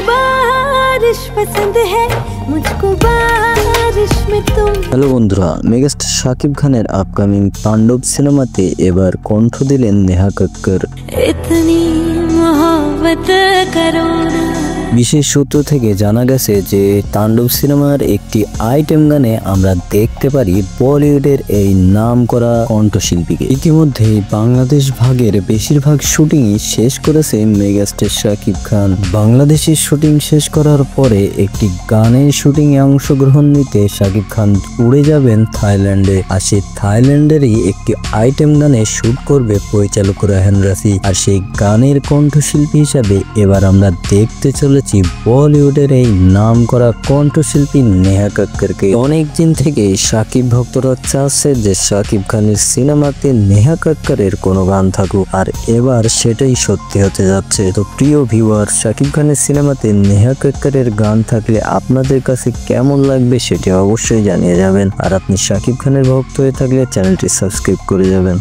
बारिश पसंद है, मुझको बारिश में तुम। হ্যালো বন্ধুরা, মেগাস্টার শাকিব খানের আপকামিং তাণ্ডব সিনেমাতে এবার কণ্ঠ দিলেন নেহা কক্কর। इतनी मोहब्बत करो ना। বিশেষ সূত্র থেকে জানা গেছে যে তাণ্ডব সিনেমার একটি আইটেম গানে আমরা দেখতে পারি বলিউডের এই নামকরা কণ্ঠশিল্পীকে। ইতিমধ্যে বাংলাদেশ ভাগের বেশিরভাগ শুটিংই শেষ করেছে মেগাস্টার শাকিব খান। বাংলাদেশের শুটিং শেষ করার পরে একটি গানের শুটিং এ অংশগ্রহণ নিতে শাকিব খান উড়ে যাবেন থাইল্যান্ডে। আর সেই থাইল্যান্ডেরই একটি আইটেম গানে শুট করবে পরিচালক রায়হান রাফি। আর সেই গানের কণ্ঠশিল্পী হিসাবে এবার আমরা দেখতে চলেছি বলিউডের এই নামকরা কণ্ঠশিল্পী নেহা কক্করকে। অনেকদিন থেকে শাকিব ভক্তরা চাচ্ছে যে শাকিব খানের সিনেমাতে নেহা কক্করের কোনো গান থাকুক, আর এবার সেটাই সত্যি হতে যাচ্ছে। তো প্রিয় ভিউয়ার, শাকিব খানের সিনেমাতে নেহা কক্করের গান থাকলে আপনাদের কাছে কেমন লাগবে সেটি অবশ্যই জানিয়ে যাবেন। আর আপনি শাকিব খানের ভক্ত হয়ে থাকলে চ্যানেলটি সাবস্ক্রাইব করে যাবেন।